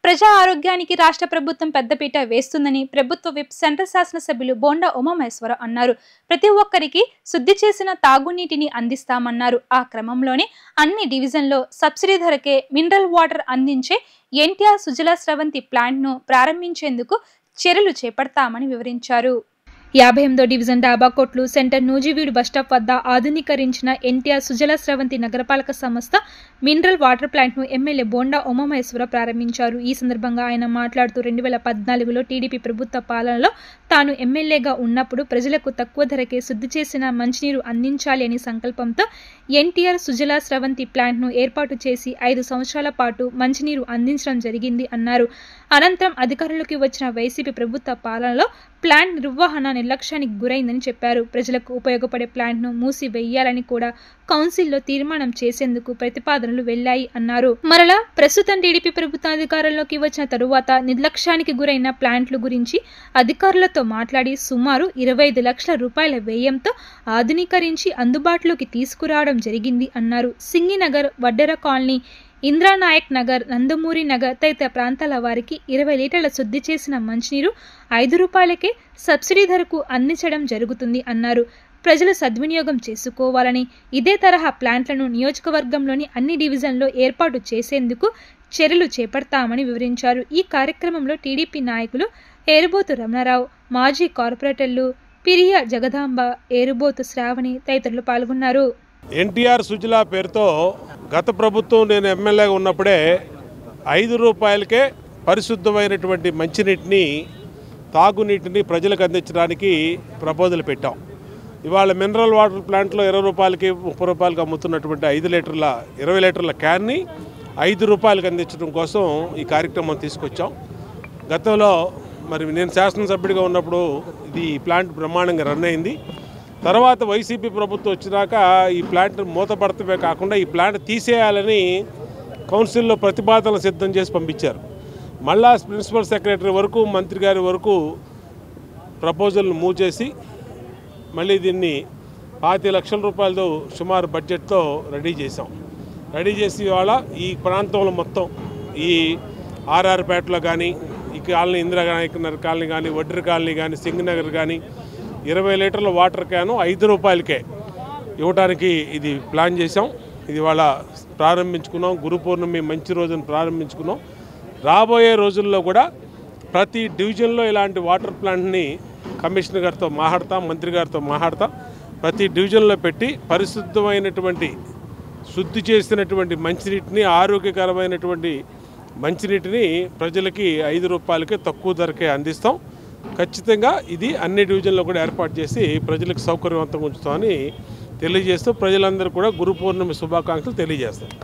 ప్రజా ఆరోగ్యానికి రాష్ట్ర ప్రభుత్వం పెద్దపీట వేస్తుందని ప్రభుత్వ విప్ సెంట్రల్ శాసనసభ్యులు బోండా ఉమామహేశ్వరరావు అన్నారు. ప్రతి ఒక్కరికి శుద్ధి చేసిన తాగునీటిని అందిస్తామన్నారు. ఆ క్రమంలోనే అన్ని డివిజన్లో సబ్సిడీ ధరకే మినరల్ వాటర్ అందించే ఎన్టీఆర్ సుజలా స్రవంతి ప్లాంట్ను ప్రారంభించేందుకు చర్యలు చేపడతామని వివరించారు. 58వ డివిజన్ డాబాకోట్లు సెంటర్ నూజివీడు బస్టాప్ వద్ద ఆధునీకరించిన ఎన్టీఆర్ సుజలా స్రవంతి నగరపాలక సంస్థ మినరల్ వాటర్ ప్లాంట్ను ఎమ్మెల్యే బోండా ఉమామహేశ్వరరావు ప్రారంభించారు. ఈ సందర్భంగా ఆయన మాట్లాడుతూ 2014లో టీడీపీ ప్రభుత్వ పాలనలో తాను ఎమ్మెల్యేగా ఉన్నప్పుడు ప్రజలకు తక్కువ ధరకే శుద్ధి చేసిన మంచినీరు అందించాలి అనే సంకల్పంతో ఎన్టీఆర్ సుజలా స్రవంతి ప్లాంట్ను ఏర్పాటు చేసి 5 సంవత్సరాల పాటు మంచినీరు అందించడం జరిగింది అన్నారు. అనంతరం అధికారంలోకి వచ్చిన వైసీపీ ప్రభుత్వ పాలనలో ప్లాంట్ నిర్వహణ నిర్లక్ష్యానికి గురైందని చెప్పారు. ప్రజలకు ఉపయోగపడే ప్లాంట్ను మూసివేయాలని కూడా కౌన్సిల్లో తీర్మానం చేసేందుకు ప్రతిపాదనలు వెళ్లాయి అన్నారు. మరలా ప్రస్తుతం టీడీపీ ప్రభుత్వం అధికారంలోకి వచ్చిన తరువాత నిర్లక్ష్యానికి గురైన ప్లాంట్ల గురించి అధికారులతో మాట్లాడి సుమారు 25 లక్షల రూపాయల వ్యయంతో ఆధునీకరించి అందుబాటులోకి తీసుకురావడం జరిగింది అన్నారు. సింగినగర్, వడ్డెర కాలనీ, ఇంద్రానాయక్ నగర్, నందమూరి నగర్ తదితర ప్రాంతాల వారికి 20 లీటర్ల శుద్ధి చేసిన మంచినీరు 5 రూపాయలకే సబ్సిడీ ధరకు అందించడం జరుగుతుంది అన్నారు. ప్రజలు సద్వినియోగం చేసుకోవాలని ఇదే తరహా ప్లాంట్లను నియోజకవర్గంలోని అన్ని డివిజన్లో ఏర్పాటు చేసేందుకు చర్యలు చేపడతామని వివరించారు. ఈ కార్యక్రమంలో టీడీపీ నాయకులు ఏరుబోతు రమణారావు, మాజీ కార్పొరేటర్లు పిరియా జగదాంబ, ఏరుబోతు శ్రావణి తదితరులు పాల్గొన్నారు. ఎన్టీఆర్ సుజలా పేరుతో గత ప్రభుత్వం నేను ఎమ్మెల్యేగా ఉన్నప్పుడే 5 రూపాయలకే పరిశుద్ధమైనటువంటి మంచినీటిని, తాగునీటిని ప్రజలకు అందించడానికి ప్రపోజల్ పెట్టాం. ఇవాళ మినరల్ వాటర్ ప్లాంట్లో 20 రూపాయలకి 30 రూపాయలకి అమ్ముతున్నటువంటి 20 లీటర్ల క్యాన్ని 5 రూపాయలకి అందించడం కోసం ఈ కార్యక్రమం తీసుకొచ్చాం. గతంలో నేను శాసనసభ్యుడిగా ఉన్నప్పుడు ఈ ప్లాంట్ బ్రహ్మాండంగా రన్ అయింది. తర్వాత వైసీపీ ప్రభుత్వం వచ్చినాక ఈ ప్లాంట్ మూతపడతమే కాకుండా ఈ ప్లాంట్ తీసేయాలని కౌన్సిల్లో ప్రతిపాదనలు సిద్ధం చేసి పంపించారు. మళ్ళా ప్రిన్సిపల్ సెక్రటరీ వరకు, మంత్రి గారి వరకు ప్రపోజల్ను మూవ్ చేసి మళ్ళీ దీన్ని 25 లక్షల రూపాయలతో సుమారు బడ్జెట్తో రెడీ చేసి ఇవాళ ఈ ప్రాంతంలో మొత్తం ఈ ఆర్ఆర్పేటలో కానీ, ఈ కాలనీ ఇందిరానాయక్ నగర్ కాలనీ కానీ, వడ్డెర కాలనీ కానీ, సింగనగర్ కానీ 20 లీటర్ల వాటర్ క్యాను 5 రూపాయలకే ఇవ్వడానికి ఇది ప్లాన్ చేసాం. ఇది వాళ్ళ ప్రారంభించుకున్నాం. గురు పౌర్ణమి మంచి రోజున ప్రారంభించుకున్నాం. రాబోయే రోజుల్లో కూడా ప్రతి డివిజన్లో ఇలాంటి వాటర్ ప్లాంట్ని కమిషనర్ గారితో మాట్లాడతాం, మంత్రి గారితో మాట్లాడతాం. ప్రతి డివిజన్లో పెట్టి పరిశుద్ధమైనటువంటి శుద్ధి చేసినటువంటి మంచినీటిని, ఆరోగ్యకరమైనటువంటి మంచినీటిని ప్రజలకి 5 రూపాయలకే తక్కువ ధరకే అందిస్తాం. ఖచ్చితంగా ఇది అన్ని డివిజన్లో కూడా ఏర్పాటు చేసి ప్రజలకు సౌకర్యవంతంగా ఉంచుతామని తెలియజేస్తూ ప్రజలందరూ కూడా గురు పౌర్ణమి శుభాకాంక్షలు తెలియజేస్తాం.